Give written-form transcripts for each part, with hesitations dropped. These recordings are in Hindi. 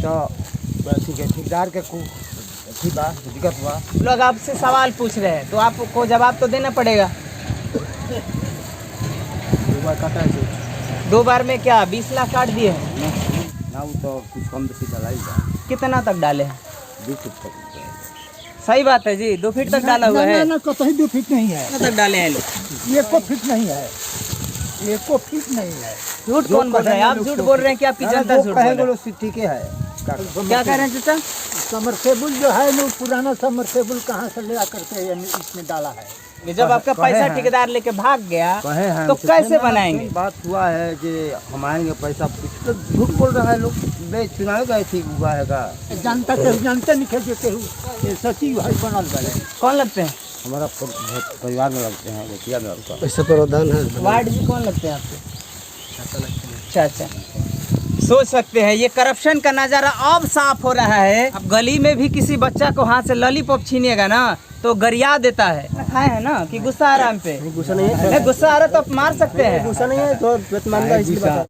ठीक है, ठेकेदार के दिक्कत हुआ। लोग आपसे सवाल पूछ रहे हैं तो आपको जवाब तो देना पड़ेगा। 2 बार काटा है। 2 बार में क्या 20 लाख काट दिए हैं? ना वो तो कुछ कम बेसी डाला ही था। कितना तक डाले हैं? 2 फीट तक। सही बात है जी, 2 फीट तक डाला हुआ है। ना कतई 2 फीट नहीं है। कितना तक डाले हैं लोग? 1 फीट नहीं है, 1 फीट नहीं है। झूठ कौन बोल रहे हैं? आप झूठ बोल रहे हैं कि आपकी जनता झूठ बोल रही है? ठीक है। क्या कह रहे हैं चाचा? समरसेबुल जो है वो पुराना समरसेबुल कहाँ से ले आकर के इसमें डाला है। जब आपका पैसा ठेकेदार लेके भाग गया तो कैसे बनाएंगे? बात हुआ है कि हम आएंगे पैसा तो झूठ बोल रहा है लोग। चुनाव गए थी हुआ है का जनता के जानते नहीं देते हुए सचिव है बनल गए। कौन लगते हैं? हमारा परिवार में लगते हैं, मुखिया में लगता है। ऐसा प्रावधान है। वार्ड जी कौन लगते हैं आपके? अच्छा, सोच सकते हैं ये करप्शन का नज़ारा अब साफ हो रहा है। अब गली में भी किसी बच्चा को हाथ से लॉलीपॉप छीनिएगा ना तो गरिया देता है। खाए है ना कि गुस्सा आ रहा है हम पे? गुस्सा नहीं है। गुस्सा आ रहा तो आप मार सकते हैं। गुस्सा नहीं है तो इसलिए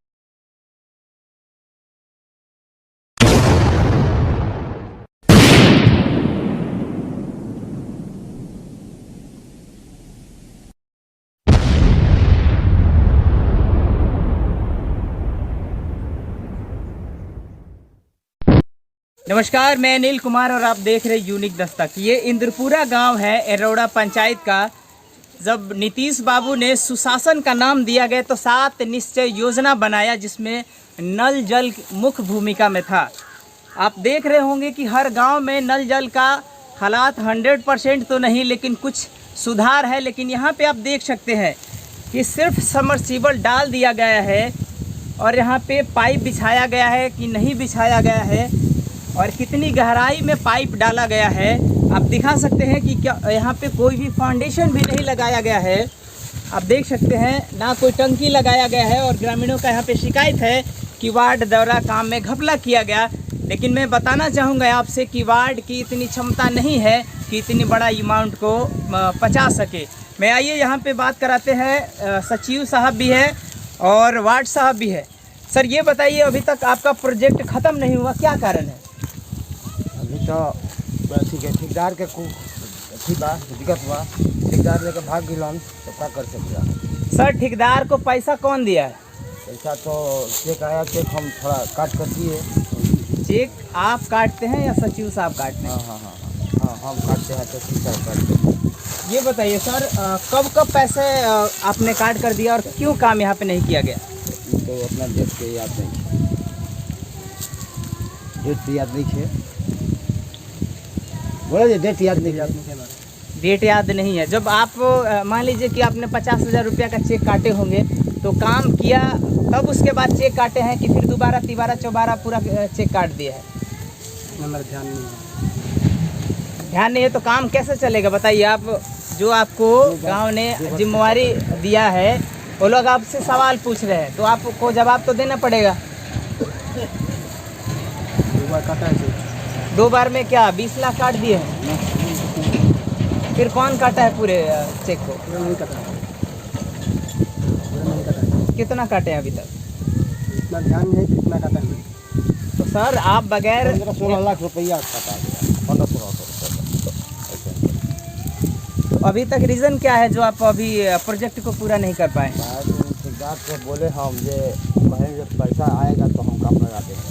नमस्कार, मैं अनिल कुमार और आप देख रहे यूनिक दस्तक। ये इंद्रपुरा गांव है एरोड़ा पंचायत का। जब नीतीश बाबू ने सुशासन का नाम दिया गया तो 7 निश्चय योजना बनाया जिसमें नल जल मुख्य भूमिका में था। आप देख रहे होंगे कि हर गांव में नल जल का हालात 100% तो नहीं लेकिन कुछ सुधार है। लेकिन यहाँ पे आप देख सकते हैं कि सिर्फ समरसीबल डाल दिया गया है और यहाँ पे पाइप बिछाया गया है कि नहीं बिछाया गया है और कितनी गहराई में पाइप डाला गया है आप दिखा सकते हैं कि क्या यहाँ पे कोई भी फाउंडेशन भी नहीं लगाया गया है। आप देख सकते हैं ना कोई टंकी लगाया गया है और ग्रामीणों का यहाँ पे शिकायत है कि वार्ड द्वारा काम में घपला किया गया। लेकिन मैं बताना चाहूँगा आपसे कि वार्ड की इतनी क्षमता नहीं है कि इतनी बड़ा अमाउंट को पचा सके। मैं आइए यहाँ पे बात कराते हैं, सचिव साहब भी है और वार्ड साहब भी है। सर ये बताइए अभी तक आपका प्रोजेक्ट ख़त्म नहीं हुआ, क्या कारण है? अभी तो ठीक है, ठेकेदार के दिक्कत हुआ। ठेकेदार लेकर भाग गया तो क्या कर सकते? सर ठेकेदार को पैसा कौन दिया है? पैसा तो चेक आया, चेक हम थोड़ा काट कर दिए। चेक आप काटते हैं या सचिव साहब काटते हैं? हाँ, हम काटते हैं तो सचिव साहब काटते हैं। ये बताइए सर कब पैसे आपने काट कर दिया और क्यों काम यहाँ पे नहीं किया गया? तो अपना डेट के याद नहीं है। बोले डेट याद नहीं है। डेट याद नहीं है। जब आप मान लीजिए कि आपने 50,000 रुपया का चेक काटे होंगे तो काम किया तब उसके बाद चेक काटे हैं कि फिर दोबारा तिबारा चौबारा पूरा चेक काट दिया है? हमारा ध्यान नहीं है तो काम कैसे चलेगा बताइए? आप जो आपको गांव ने जिम्मेवारी दिया है वो लोग आपसे सवाल पूछ रहे हैं तो आपको जवाब तो देना पड़ेगा। 2 बार काटा है। 2 बार में क्या 20 लाख काट दिए हैं? फिर कौन काटा है पूरे चेक को? नहीं काटा। कितना काटे हैं अभी तक? इतना ध्यान नहीं कितना काटा है। तो सर आप बगैर 16 लाख रुपया काटा गया। 15-16 तो अभी तक रीज़न क्या है जो आप अभी प्रोजेक्ट को पूरा नहीं कर पाए? ठेकेदार से बोले हम ये कहेंगे पैसा आएगा तो हम काम लगा देंगे।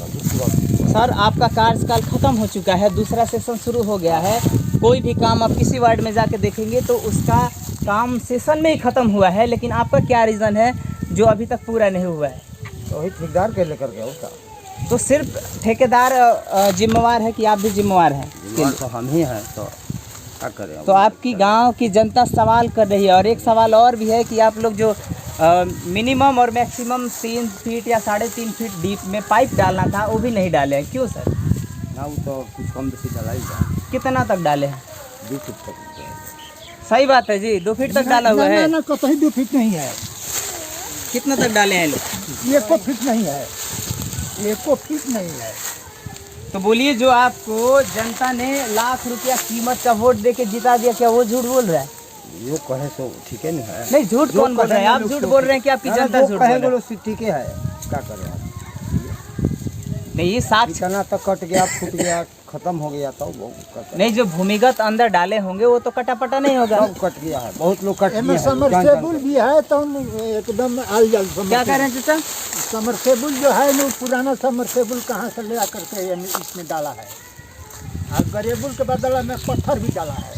सर आपका कार्यकाल ख़त्म हो चुका है, दूसरा सेशन शुरू हो गया है। कोई भी काम आप किसी वार्ड में जाके देखेंगे तो उसका काम सेशन में ही ख़त्म हुआ है। लेकिन आपका क्या रीज़न है जो अभी तक पूरा नहीं हुआ है? तो वही ठेकेदार के लेकर गया उसका। तो सिर्फ ठेकेदार जिम्मेवार है कि आप भी जिम्मेवार हैं? तो हम ही हैं तो क्या करें। तो आपकी गांव की जनता सवाल कर रही है। और एक सवाल और भी है कि आप लोग जो मिनिमम और मैक्सिमम 3 फीट या 3.5 फीट डीप में पाइप डालना था वो भी नहीं डाले हैं, क्यों सर? ना वो तो कुछ कम बेसी डाला ही था। कितना तक डाले हैं? 2 फीट तक। सही बात है जी, 2 फीट तक डाला हुआ है। ना कतई 2 फीट नहीं है। कितना तक डाले हैं लोग? 1 फीट नहीं है, 1 फीट नहीं है। तो बोलिए जो आपको जनता ने लाख रुपया कीमत का वोट देके जिता दिया, क्या वो झूठ बोल रहा है? वो कहे तो ठीक है नहीं है। नहीं, झूठ कौन बोल रहा है? आप झूठ बोल रहे हैं कि आपकी जनता झूठ बोल रही है? ठीक है, क्या करें आप। नहीं ये साक्ष्य इतना तक कट गया, फूट गया, खत्म हो गया, तो वो नहीं, जो भूमिगत अंदर डाले होंगे वो तो कटापटा नहीं होगा। सब कट गया है, बहुत लोग कट एमे गए हैं, लोग जान समरसेबुल के। भी है तो एकदम आल जल क्या कह रहे हैं चाचा? समरसेबुल जो है ना पुराना समरसेबुल कहाँ से ले आकर के इसमें डाला है, और गरेबुल के बदला में पत्थर भी डाला है।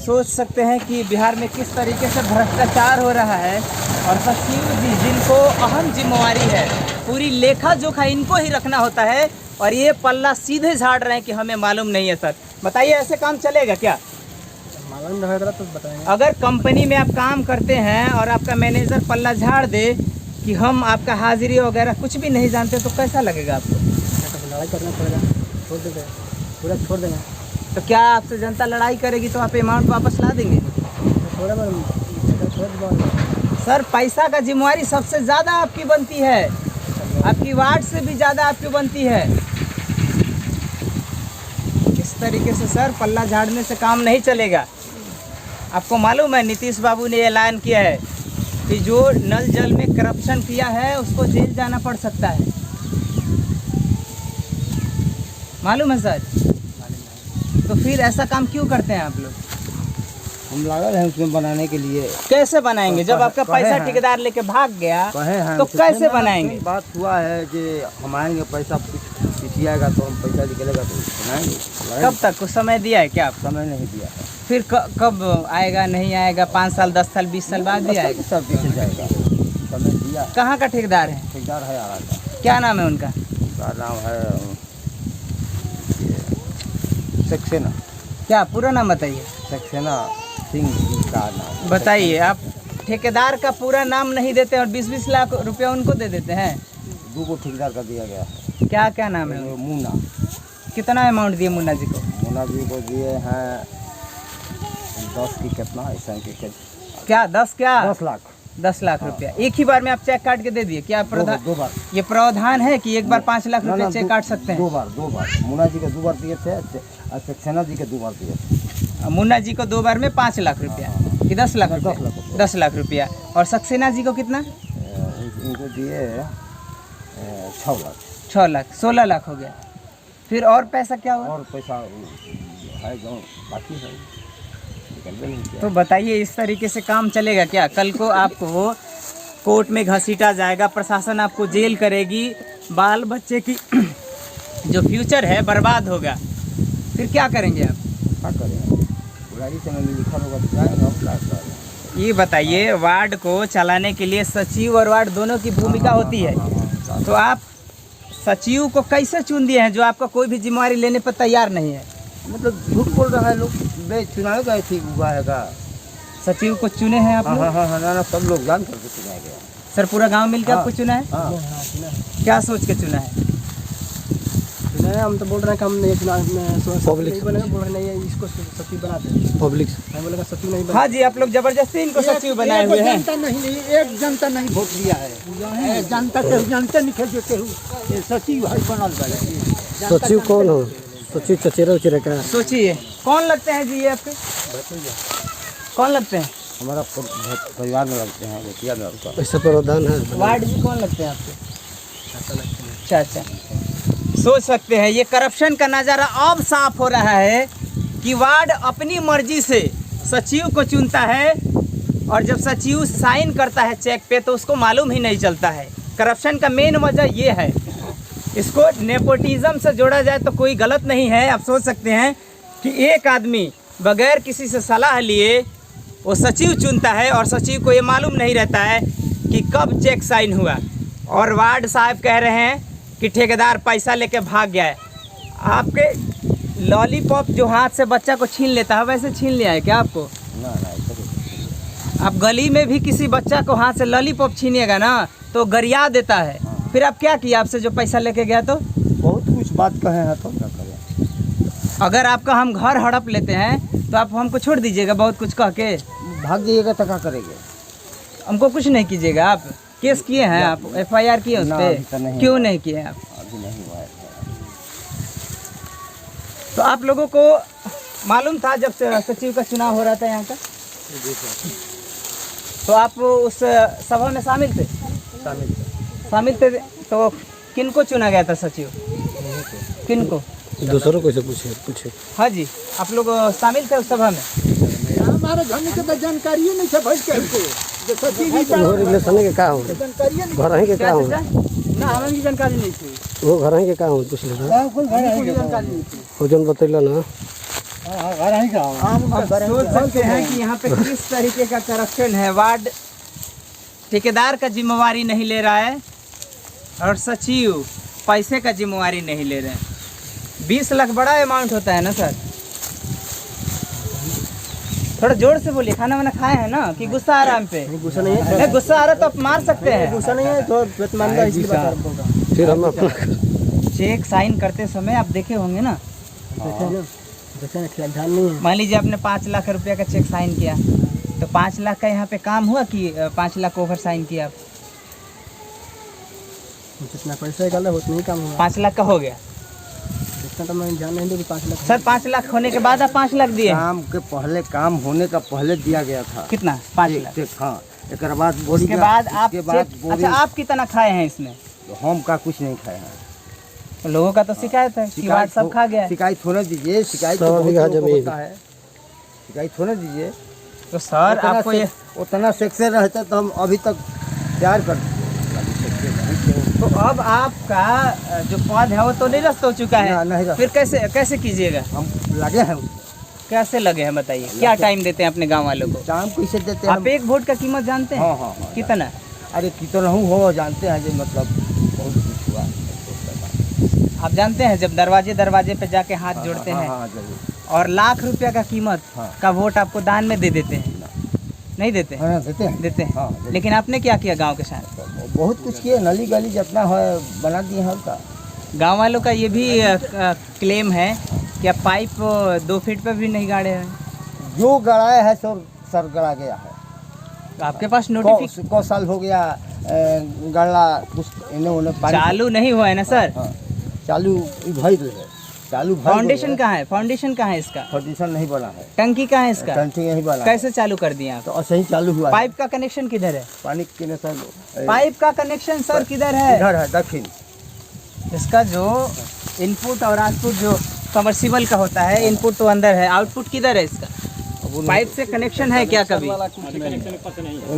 सोच सकते हैं कि बिहार में किस तरीके से भ्रष्टाचार हो रहा है, और सचिव जी जिनको अहम जिम्मेवारी है, पूरी लेखा जोखा इनको ही रखना होता है, और ये पल्ला सीधे झाड़ रहे हैं कि हमें मालूम नहीं है। सर बताइए, ऐसे काम चलेगा क्या? मालूम रहेगा तो बताएंगे। अगर कंपनी में आप काम करते हैं और आपका मैनेजर पल्ला झाड़ दे कि हम आपका हाजिरी वगैरह कुछ भी नहीं जानते, तो कैसा लगेगा आपको? लड़ाई करना पड़ेगा, छोड़ देंगे, पूरा छोड़ देंगे। तो क्या आपसे जनता लड़ाई करेगी तो आप अमाउंट वापस ला देंगे? सर पैसा का जिम्मेवारी सबसे ज़्यादा आपकी बनती है, आपकी वार्ड से भी ज़्यादा आपकी बनती है। इस तरीके से सर पल्ला झाड़ने से काम नहीं चलेगा। आपको मालूम है नीतीश बाबू ने ऐलान किया है कि जो नल जल में करप्शन किया है उसको जेल जाना पड़ सकता है। मालूम है सर? तो फिर ऐसा काम क्यों करते हैं आप लोग? हम लागल हैं उसमें बनाने के लिए। कैसे बनाएंगे जब आपका कहे पैसा हैं। ठेकेदार लेके भाग गया? कहे हैं तो कैसे कितना बनाएंगे? बात हुआ है कि हम आएंगे, पैसा पिछिएगा तो हम पैसा निकलेगा तो बनाएंगे। कब तक कुछ समय दिया है क्या आप? समय नहीं दिया है, फिर कब आएगा? नहीं आएगा? 5 साल 10 साल 20 साल बाद भी आएगा? सब पीछे जाएगा, समय दिया है। कहाँ का ठेकेदार है? ठेकेदार है आ रहा था, क्या नाम है उनका? उनका नाम है सक्सेना, क्या पूरा नाम बताइए? सक्सेना सिंह जी का नाम। बताइए। आप ठेकेदार का पूरा नाम नहीं देते और 20-20 लाख रुपया उनको दे देते हैं। 2 को ठेकेदार का दिया गया है। क्या क्या नाम है? वो मुन्ना, कितना अमाउंट दिए मुन्ना जी को? मुन्ना जी को दिए हैं 10 की कितना ऐसा के क्या 10 क्या? 10 लाख 10 लाख रुपया एक ही बार में आप चेक काट के दे दिए? क्या प्रावधान? 2 बार। ये प्रावधान है कि एक बार 5 लाख ना, रुपया ना, चेक काट सकते हैं? 2 बार। मुन्ना जी के 2 बार दिए थे और सक्सेना जी के 2 बार दिए थे। मुन्ना जी को 2 बार में 5 लाख रुपया कि 10 लाख रुपया? 10 लाख रुपया। 10 लाख रुपया। और सक्सेना जी को कितना? इनको दिए 6 लाख। 6 लाख, 16 लाख हो गया। फिर और पैसा क्या हुआ? और पैसा है जो बाकी है निकलवे नहीं किया। तो बताइए, इस तरीके से काम चलेगा क्या? कल को आपको कोर्ट में घसीटा जाएगा, प्रशासन आपको जेल करेगी, बाल बच्चे की जो फ्यूचर है बर्बाद होगा। फिर क्या करेंगे आप? क्या करें, बुराई से में लिखा होगा तो जाएंगे हम क्या करें। ये बताइए, वार्ड को चलाने के लिए सचिव और वार्ड दोनों की भूमिका होती है, तो आप सचिव को कैसे चुन दिए हैं जो आपका कोई भी जिम्मेवारी लेने पर तैयार नहीं है? मतलब झूठ बोल रहा है लोग, चुनाव गए थे हुआ है। सचिव को चुने हैं आप लोग? हाँ, ना सब लोग जान करके चुनाया गया। सर पूरा गांव मिलकर हाँ, आपको चुना है? हाँ। क्या सोच के चुना है? हम तो बोल रहे हैं कि हम नहीं चुनाव में पब्लिक बनेगा, बोल रहे नहीं है इसको सचिव बना दे। पब्लिक मैं बोलेगा सचिव नहीं बना। हाँ जी, आप लोग जबरदस्ती इनको सचिव बनाए हुए हैं। जनता नहीं, एक जनता नहीं वोट दिया है, जनता के जानते नहीं थे जो केहू ये सचिव है बनल बड़े। सचिव कौन हो? सचिव चचेरा उचेरा का? सोचिए कौन लगते हैं जी ये आपके? कौन लगते हैं? हमारा परिवार में लगते हैं, बेटिया में उसका। ऐसा प्रावधान है? वार्ड जी कौन लगते हैं आपके? अच्छा। सोच सकते हैं, ये करप्शन का नज़ारा अब साफ हो रहा है कि वार्ड अपनी मर्जी से सचिव को चुनता है, और जब सचिव साइन करता है चेक पे तो उसको मालूम ही नहीं चलता है। करप्शन का मेन वजह ये है। इसको नेपोटिज्म से जोड़ा जाए तो कोई गलत नहीं है। आप सोच सकते हैं कि एक आदमी बगैर किसी से सलाह लिए वो सचिव चुनता है, और सचिव को ये मालूम नहीं रहता है कि कब चेक साइन हुआ, और वार्ड साहब कह रहे हैं कि ठेकेदार पैसा लेके भाग गया है। आपके लॉलीपॉप जो हाथ से बच्चा को छीन लेता है वैसे छीन लिया है क्या आपको? ना ऐसा कुछ। आप गली में भी किसी बच्चा को हाथ से लॉलीपॉप छीनिएगा ना तो गरिया देता है। फिर आप क्या किया आपसे जो पैसा लेके गया? तो बहुत कुछ बात कहे हैं तो क्या करें। अगर आपका हम घर हड़प लेते हैं तो आप हमको छोड़ दीजिएगा बहुत कुछ कह के? भाग जाइएगा तो क्या करेंगे? हमको कुछ नहीं कीजिएगा आप? केस किए हैं आप? FIR किए उस ना, पर? अभी तो नहीं क्यों हुआ। नहीं किए आप? अभी नहीं हुआ है। तो आप लोगों को मालूम था जब सचिव का चुनाव हो रहा था यहाँ का? तो आप उस सभा में शामिल थे? शामिल थे। तो किनको चुना गया था सचिव? किनको? दूसरों को से पूछे हाँ जी, आप लोग शामिल थे उस सभा में? हमारे घर के तो जानकारी नहीं है भाई के हमको जो सचिव जी वो रिलेशन के का हो जानकारी नहीं घर ही के का हो ना, हमें भी जानकारी नहीं थी। वो घर ही के का हो पूछ ले जानकारी नहीं थी। हो जन बतैला ना घर ही का अब सोच सकते हैं कि यहाँ पे किस तरीके का करप्शन है। वार्ड ठेकेदार का जिम्मेवारी नहीं ले रहा है और सचिव पैसे का जिम्मेवारी नहीं ले रहे हैं। 20 लाख बड़ा अमाउंट होता है ना सर? थोड़ा जोर से बोलिए। खाना वाना खाए हैं ना कि गुस्सा आ रहा है हम पे? गुस्सा नहीं है नहीं, गुस्सा आ रहा तो आप मार सकते हैं। गुस्सा नहीं है तो बेतमानदा इसलिए बता रहा हूं। फिर हम अपना चेक साइन करते समय आप देखे होंगे ना, देखे ना ध्यान नहीं है। मान लीजिए आपने 5 लाख रुपया का चेक साइन किया, तो 5 लाख का यहाँ पे काम हुआ कि 5 लाख ओवर साइन किया आप? जितना पैसा निकाला उतना ही काम हुआ। 5 लाख का हो गया इतना तो मैं ध्यान नहीं दूँ कि 5 लाख सर। 5 लाख होने के बाद आप 5 लाख दिए? काम के पहले, काम होने का पहले दिया गया था। कितना? 5 लाख। हाँ, एक बाद बोरी उसके का- बाद आप उसके बाद चेक, बोरी- अच्छा आप कितना खाए हैं इसमें? हम का कुछ नहीं खाए हैं। तो लोगों का तो शिकायत है कि वार्ड सब खा गया है। शिकायत होने दीजिए, शिकायत तो 100 बहुत बीघा लोगों को जमीन। होता है, शिकायत होने दीजिए। तो सर आपको ये, उतना सेक्शन रहता तो हम अभी तक तैयार कर देते। तो अब आपका जो पद है वो तो निरस्त हो चुका ना, है, नहीं रहा। फिर कैसे कैसे कीजिएगा? हम लगे हैं उसमें। कैसे लगे हैं बताइए? क्या टाइम देते हैं अपने गांव वालों को? काम कैसे देते हैं आप एक वोट का कीमत जानते हैं? हाँ हाँ हाँ। कितना? अरे कितना हो जानते हैं, जो मतलब बहुत कुछ हुआ। आप जानते हैं जब दरवाजे दरवाजे पे जाके हाथ जोड़ते हैं हाँ, जरूर। और लाख रुपया का कीमत हाँ। का वोट आपको दान में दे देते हैं? नहीं देते? हाँ, देते हैं। देते हैं। हाँ, देते हैं। लेकिन आपने क्या किया गांव के साथ? बहुत कुछ किए, नली गली जितना है बना दिए हैं का। गांव वालों का ये भी क्लेम है कि आप पाइप 2 फीट पे भी नहीं गाड़े हैं। जो गड़ाया है सब सर गड़ा गया है। आपके पास नोटिफिकेशन को साल हो गया गड़ा कुछ इन्हें उन्हें पानी- चालू नहीं हुआ है ना सर? हाँ, चालू भाई है, चालू भाई फाउंडेशन कहाँ है? फाउंडेशन कहाँ है इसका? फाउंडेशन नहीं बना है, टंकी कहाँ है इसका? टंकी नहीं बना है। कैसे चालू कर दिए आप? तो ऐसे ही चालू हुआ है। पाइप का कनेक्शन किधर है? पानी के सर पाइप का कनेक्शन सर किधर है? इधर है दक्षिण। इसका जो इनपुट और आउटपुट जो सबमर्सिबल का होता है, इनपुट तो अंदर है, आउटपुट किधर है इसका? पाइप से कनेक्शन है क्या कभी?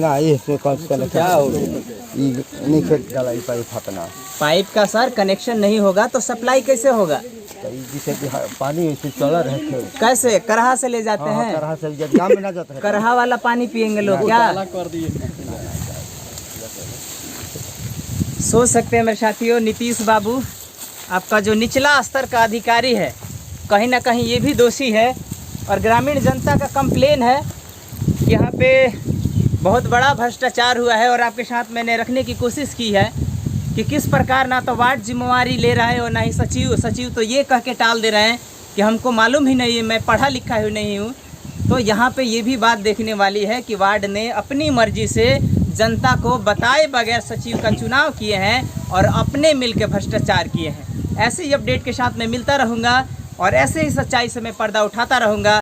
ना ये इसमें क्या हो नहीं खेत डाला ये पाइप हटना। पाइप का सर कनेक्शन नहीं होगा तो सप्लाई कैसे होगा? तो जिसे कि पानी ऐसे चला रहे खेत। कैसे? करहा से ले जाते हाँ, हैं? तरह से जब गाँव में ना जाता है। करहा वाला पानी पियेंगे लोग क्या? सोच सकते हैं मेरे साथियों, नीतीश बाबू आपका जो निचला स्तर का अधिकारी है, कहीं ना कहीं ये भी दोषी है। और ग्रामीण जनता का कंप्लेन है कि यहाँ पे बहुत बड़ा भ्रष्टाचार हुआ है। और आपके साथ मैंने रखने की कोशिश की है कि किस प्रकार ना तो वार्ड जिम्मेवारी ले रहा है और ना ही सचिव तो ये कह के टाल दे रहे हैं कि हमको मालूम ही नहीं है, मैं पढ़ा लिखा ही नहीं हूँ। तो यहाँ पे ये भी बात देखने वाली है कि वार्ड ने अपनी मर्जी से जनता को बताए बगैर सचिव का चुनाव किए हैं और अपने मिल के भ्रष्टाचार किए हैं। ऐसे ही अपडेट के साथ मैं मिलता रहूँगा और ऐसे ही सच्चाई से मैं पर्दा उठाता रहूँगा।